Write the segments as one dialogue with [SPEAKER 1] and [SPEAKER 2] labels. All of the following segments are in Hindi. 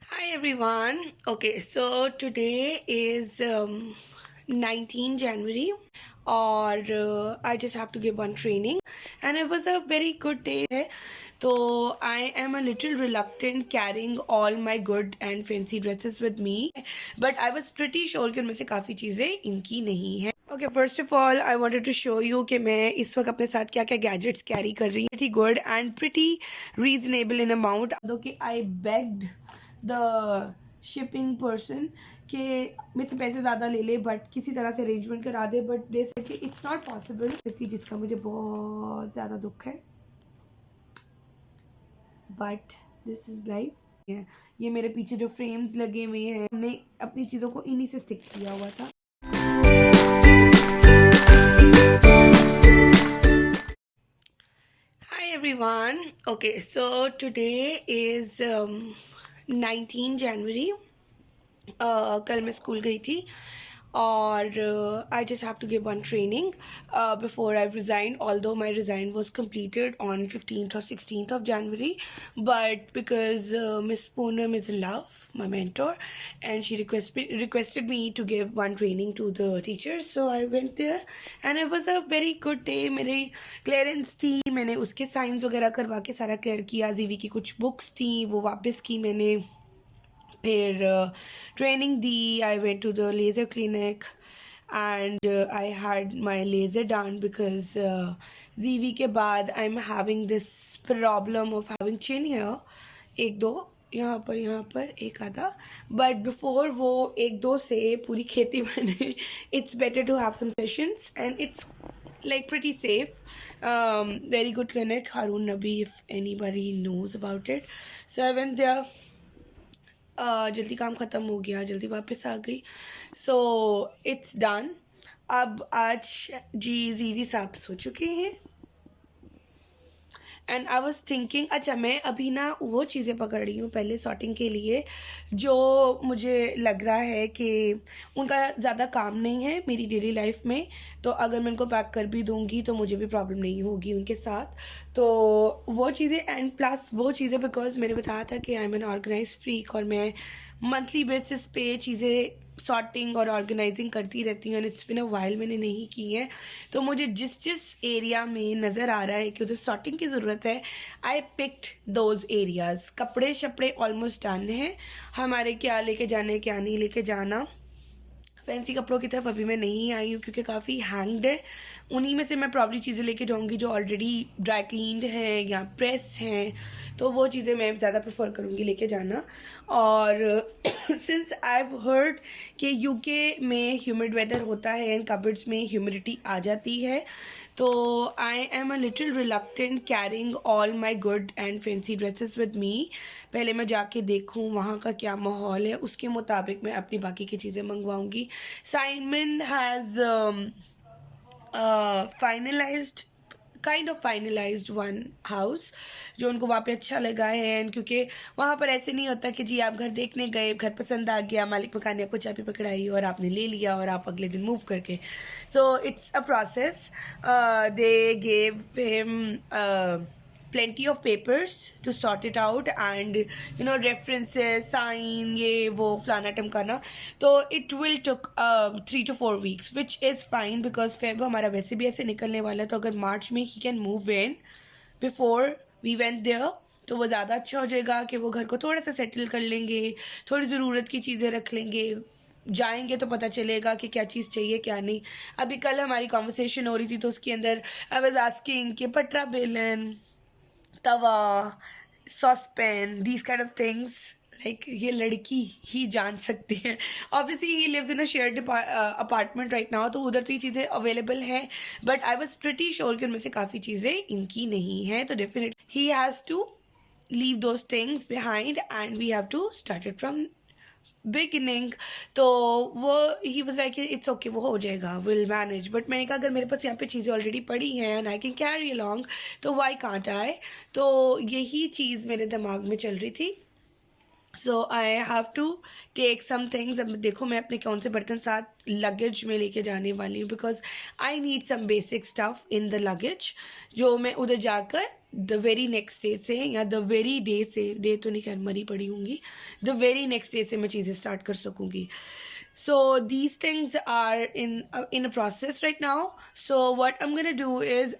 [SPEAKER 1] Hi everyone. Okay, so today is 19 January, or I just have to give one training, and it was a very good day. So I am a little reluctant carrying all my good and fancy dresses with me, but I was pretty sure कि उनमें से काफ़ी चीज़ें इनकी नहीं है. Okay, first of all, I wanted to show you कि मैं इस वक्त अपने साथ क्या क्या gadgets carry कर रही हूँ. Pretty good and pretty reasonable in amount. Although कि I begged the shipping person के मेरे से पैसे ज़्यादा ले ले बट किसी तरह से अरेंजमेंट करा दे, बट दे से कि इट्स नॉट पॉसिबल, जिसका मुझे बहुत ज़्यादा दुख है, बट दिस इज़ लाइफ. ये मेरे पीछे जो फ्रेम्स लगे हुए हैं, हमने अपनी चीज़ों को इन्हीं से स्टिक किया हुआ था. Hi everyone. Okay, so today is 19 January. कल मैं स्कूल गई थी और I just have to give one training before I resign, although my resign was completed on 15th or 16th of January, but because Miss Poonam is love, my mentor, and she requested me to give one training to the teachers, so I went there and it was a very good day. मेरी क्लियरेंस थी, मैंने उसके साइंस वगैरह करवा के सारा क्लियर किया. जीवी की कुछ बुक्स थी वो वापस की मैंने, फिर ट्रेनिंग दी. I went to the laser clinic and I had my laser done because जीवी के बाद I am having this problem of having chin hair. एक दो यहाँ पर एक आधा, बट बिफोर वो एक दो से पूरी खेती मैंने it's better to have some sessions and it's like pretty safe. Very good clinic, Harun Nabi, if anybody knows about it. So I went there. जल्दी काम ख़त्म हो गया, जल्दी वापस आ गई. So it's done. अब आज जी जीवी साहब सो चुके हैं एंड आई वॉज थिंकिंग, अच्छा मैं अभी ना वो चीज़ें पकड़ रही हूँ पहले सॉर्टिंग के लिए जो मुझे लग रहा है कि उनका ज़्यादा काम नहीं है मेरी डेली लाइफ में. तो अगर मैं उनको पैक कर भी दूँगी तो मुझे भी प्रॉब्लम नहीं होगी उनके साथ. तो वो चीज़ें एंड प्लस वो चीज़ें बिकॉज मैंने बताया था कि I am an organise freak और मैं मंथली बेसिस पे चीज़ें सॉर्टिंग और ऑर्गेनाइजिंग करती रहती हूँ and it's been a while मैंने नहीं की है. तो मुझे जिस जिस एरिया में नज़र आ रहा है कि उधर सॉर्टिंग की ज़रूरत है, आई पिक्ड दोज एरियाज़. कपड़े शपड़े ऑलमोस्ट डन हैं हमारे, क्या लेके जाने क्या नहीं लेके जाना. फैंसी कपड़ों की तरफ अभी मैं नहीं आई हूँ क्योंकि काफ़ी हैंग्ड है. उन्हीं में से मैं प्रॉब्ली चीज़ें लेके जाऊँगी जो ऑलरेडी ड्राई क्लीन्ड हैं या प्रेस हैं, तो वो चीज़ें मैं ज़्यादा प्रेफर करूँगी लेके जाना. और सिंस आई हैव हर्ड कि यूके में ह्यूमिड वेदर होता है एंड कबर्ड्स में ह्यूमिडिटी आ जाती है, तो I am a little reluctant carrying all my good and fancy dresses with me. पहले मैं जाके देखूँ वहाँ का क्या माहौल है, उसके मुताबिक मैं अपनी बाकी की चीज़ें मंगवाऊँगी. Simon has finalized one house जो उनको वहाँ पे अच्छा लगा है. एंड क्योंकि वहाँ पर ऐसे नहीं होता कि जी आप घर देखने गए, घर पसंद आ गया, मालिक मकान ने आपको चाबी पकड़ाई और आपने ले लिया और आप अगले दिन मूव करके. So it's a process. They gave him plenty of papers to sort it out and references, sign, ये वो फलाना टमकाना. तो it will took 3 to 4 weeks which is fine because Feb हमारा वैसे भी ऐसे निकलने वाला है. तो अगर मार्च में he can move in before we went there तो वो ज़्यादा अच्छा हो जाएगा कि वो घर को थोड़ा सा सेटल कर लेंगे, थोड़ी ज़रूरत की चीज़ें रख लेंगे, जाएंगे तो पता चलेगा कि क्या चीज़ चाहिए क्या नहीं. अभी कल हमारी कॉन्वर्सेशन हो रही थी तो उसके अंदर आई वाज आस्किंग कि पटरा बेलन, तवा, saucepan, these kind of things like ये लड़की ही जान सकती है. Obviously he lives in a shared apartment right now, तो उधर तो ये चीज़ें अवेलेबल हैं, but I was pretty sure कि उनमें से काफ़ी चीज़ें इनकी नहीं हैं. तो definitely he has to leave those things behind and we have to start it from beginning. तो वो he was like it's okay, वो हो जाएगा, विल मैनेज. बट मैंने कहा अगर मेरे पास यहाँ पे चीज़ें ऑलरेडी पड़ी हैं and I can carry along तो वाई कांट आई. तो यही चीज़ मेरे दिमाग में चल रही थी so I have to take some things. अब देखो मैं अपने कौन से बर्तन साथ लगेज में लेके जाने वाली हूँ, because I need some basic stuff in the luggage, जो मैं उधर जाकर द वेरी नेक्स्ट डे से, या द वेरी डे से, डे तो नहीं खैर मरी पड़ी होंगी, द वेरी नेक्स्ट डे से मैं चीज़ें स्टार्ट कर सकूँगी. So these things are in a process right now. So what I'm gonna do is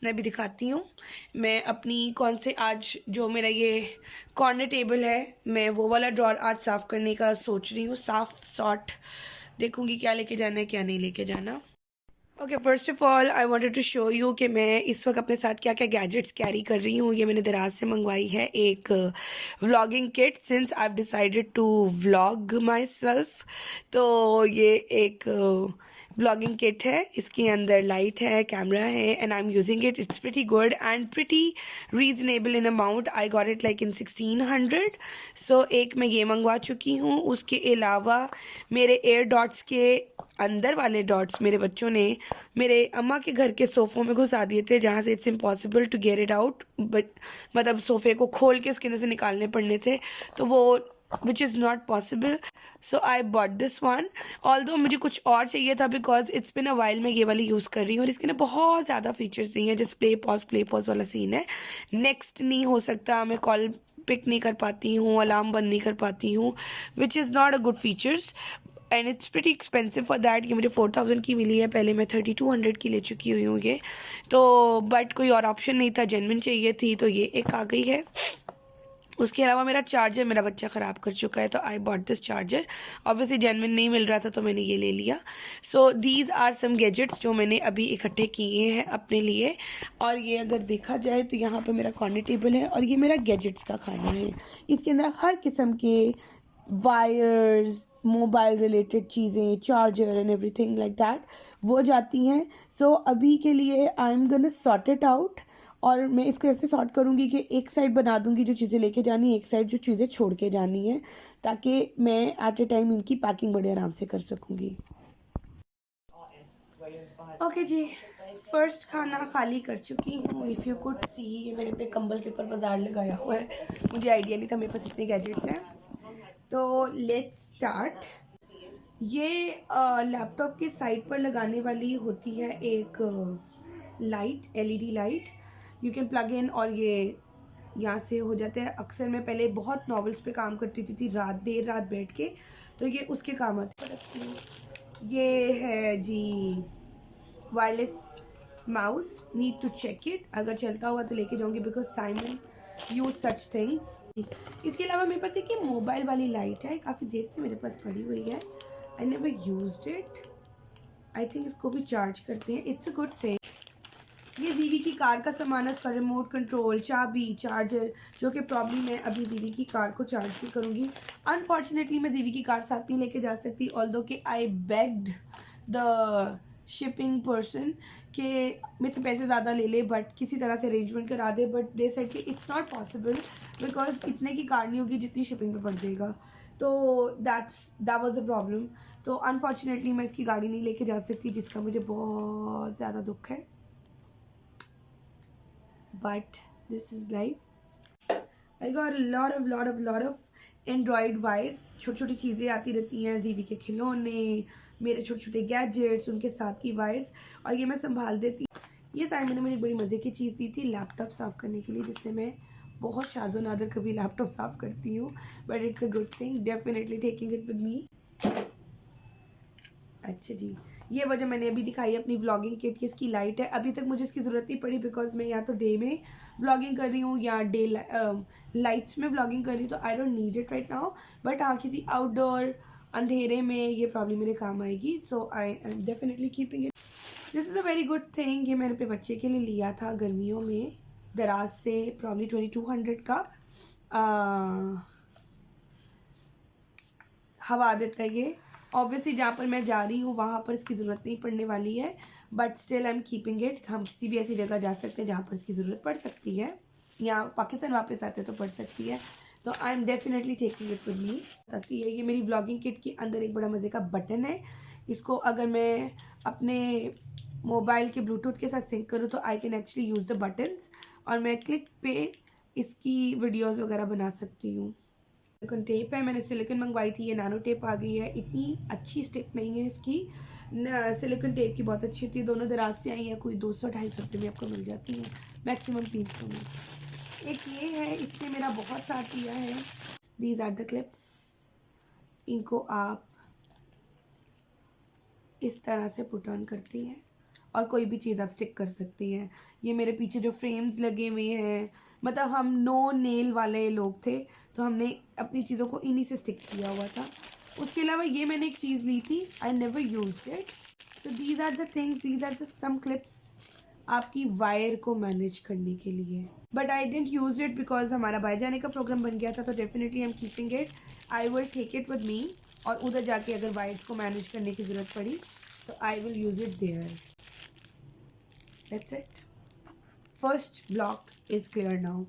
[SPEAKER 1] मैं भी दिखाती हूँ. मैं अपनी कौन से आज जो मेरा ये कॉर्नर टेबल है, मैं वो वाला ड्रॉर आज साफ़ करने का सोच रही हूँ. साफ सॉर्ट देखूँगी क्या लेके जाना है क्या नहीं लेके जाना. Okay, first of all I wanted to show you कि मैं इस वक्त अपने साथ क्या क्या गैजेट्स कैरी कर रही हूँ. ये मैंने दराज से मंगवाई है एक vlogging kit, since I have decided to vlog myself. तो ये एक व्लॉगिंग किट है. इसके अंदर लाइट है, कैमरा है, and I am using it. It's pretty good and pretty reasonable in amount. I got it like in 1600. सो एक मैं ये मंगवा चुकी हूँ. उसके अलावा मेरे एयर डॉट्स के अंदर वाले डॉट्स मेरे बच्चों ने मेरे अम्मा के घर के सोफ़ों में घुसा दिए थे, जहाँ से it's impossible to get it out. मतलब सोफ़े को खोल के उसके अंदर से निकालने पड़ने थे, तो वो which is not possible. So I bought this one. Although मुझे कुछ और चाहिए था, because it's been a while मैं ये वाली यूज़ कर रही हूँ, और इसके ना बहुत ज़्यादा फीचर्स नहीं है. जैसे प्ले पॉज वाला सीन है, नेक्स्ट नहीं हो सकता, मैं कॉल पिक नहीं कर पाती हूँ, अलार्म बंद नहीं कर पाती हूँ, which is not a good features. And it's pretty expensive for that. ये मुझे 4000 की मिली है, पहले मैं 3200 की ले चुकी हुई हूँ ये तो. बट कोई और ऑप्शन नहीं था, जेन्युइन चाहिए थी, तो ये एक आ गई है. उसके अलावा मेरा चार्जर मेरा बच्चा ख़राब कर चुका है, तो I bought this charger. Obviously genuine नहीं मिल रहा था, तो मैंने ये ले लिया. So these are some gadgets जो मैंने अभी इकट्ठे किए हैं अपने लिए. और ये अगर देखा जाए तो यहाँ पे मेरा कॉर्नर टेबल है, और ये मेरा गैजेट्स का खाना है. इसके अंदर हर किस्म के वायर्स, मोबाइल रिलेटेड चीज़ें, charger and everything like that वो जाती हैं. सो अभी के लिए I am gonna sort it out. और मैं इसको ऐसे सॉर्ट करूँगी कि एक साइड बना दूँगी जो चीज़ें लेके जानी है, एक साइड जो चीज़ें छोड़ के जानी है, ताकि मैं एट ए टाइम इनकी पैकिंग बड़े आराम से कर सकूँगी. ओके जी, फर्स्ट खाना खाली कर चुकी हूँ. इफ़ यू कुड सी, ये मेरे पे कंबल के ऊपर बाजार लगाया हुआ है. मुझे आइडिया नहीं था मेरे पास इतने गैजेट्स हैं. तो लेट्स स्टार्ट. ये लैपटॉप के साइड पर लगाने वाली होती है एक light, LED light. You can plug in, और ये यहाँ से हो जाता है. अक्सर मैं पहले बहुत नॉवेल्स पे काम करती थी देर रात बैठ के, तो ये उसके काम आती है. ये है जी wireless mouse. Need to check it. अगर चलता हुआ तो लेके जाऊँगी, because Simon use such things. इसके अलावा मेरे पास एक मोबाइल वाली लाइट है, काफ़ी देर से मेरे पास पड़ी हुई है. आई never used it. I think इसको भी चार्ज करते हैं. It's a good thing. ये जीवी की कार का सामान है, उसका रिमोट कंट्रोल, चाबी, चार्जर, जो कि प्रॉब्लम है. अभी जीवी की कार को चार्ज भी करूँगी. अनफॉर्चुनेटली मैं जीवी की कार साथ नहीं लेके जा सकती, ऑल्दो कि आई बेग्ड द शिपिंग पर्सन के मेरे से पैसे ज़्यादा ले ले, बट किसी तरह से अरेंजमेंट करा दे. बट दे सेड कि इट्स नॉट पॉसिबल, बिकॉज इतने की कार नहीं होगी जितनी शिपिंग पे पड़ जाएगा. तो दैट वाज अ प्रॉब्लम. तो अनफॉर्चुनेटली मैं इसकी गाड़ी नहीं लेके जा सकती, जिसका मुझे बहुत ज़्यादा दुख है. But this is life. I got lot of Android wires. छोटी छोटी चीज़ें आती रहती हैं, जीवी के खिलौने, मेरे छोटे छोटे गैजेट्स, उनके साथ की वायर्स, और ये मैं संभाल देती. ये साइमन ने मुझे बड़ी मज़े की चीज़ दी थी लैपटॉप साफ़ करने के लिए, जिससे मैं बहुत शाज़ो नादर कभी लैपटॉप साफ़ करती हूँ. But it's a good thing, definitely taking it with मी. अच्छा जी, ये वजह मैंने अभी दिखाई अपनी व्लॉगिंग किट की. इसकी लाइट है. अभी तक मुझे इसकी ज़रूरत नहीं पड़ी, बिकॉज मैं या तो डे में व्लॉगिंग कर रही हूँ या डे लाइट्स में व्लॉगिंग कर रही हूँ, तो I don't need it right now. But हाँ, किसी आउटडोर अंधेरे में ये प्रॉब्लम मेरे काम आएगी. So I am definitely keeping it. This is a very good thing. ये मैंने अपने बच्चे के लिए लिया था गर्मियों में दराज से, प्रॉब्ली 2200 का. हवा देता है ये. ऑब्वियसली जहाँ पर मैं जा रही हूँ वहाँ पर इसकी ज़रूरत नहीं पड़ने वाली है, but still I am keeping it. हम किसी भी ऐसी जगह जा सकते हैं जहाँ पर इसकी ज़रूरत पड़ सकती है, या पाकिस्तान वापस आते तो पड़ सकती है. तो आई am definitely taking it with मी. ताकि ये मेरी व्लॉगिंग किट के अंदर एक बड़ा मज़े का बटन है. इसको अगर मैं अपने मोबाइल के ब्लूटूथ के साथ सिंक करूँ तो I can actually use the buttons, और मैं क्लिक पे इसकी वीडियोस वगैरह बना सकती हूँ। सिलिकॉन टेप है, मैंने सिलिकॉन मंगवाई थी, ये नैनो टेप आ गई है। इतनी अच्छी स्टिक नहीं है इसकी, सिलिकॉन टेप की बहुत अच्छी होती है। दोनों दराज से आई हैं, कोई 200-250 रुपये में आपको मिल जाती हैं, मैक्सिमम 300 में। एक ये है, इसने मेरा बहुत साथ दिया है। These are the clips. इनको आप इस तरह से पुट ऑन करती हैं और कोई भी चीज़ आप स्टिक कर सकती हैं। ये मेरे पीछे जो फ्रेम्स लगे हुए हैं, मतलब हम नो नेल वाले लोग थे, तो हमने अपनी चीज़ों को इन्हीं से स्टिक किया हुआ था। उसके अलावा ये मैंने एक चीज़ ली थी, आई नेवर यूज्ड इट। तो these are the things, these are the some clips आपकी वायर को मैनेज करने के लिए। But I didn't use it because हमारा बाहर जाने का प्रोग्राम बन गया था, तो definitely I am keeping it. I will take it with me, और उधर जाके अगर वायर्स को मैनेज करने की ज़रूरत पड़ी तो I will use it there. That's it. First block is clear now.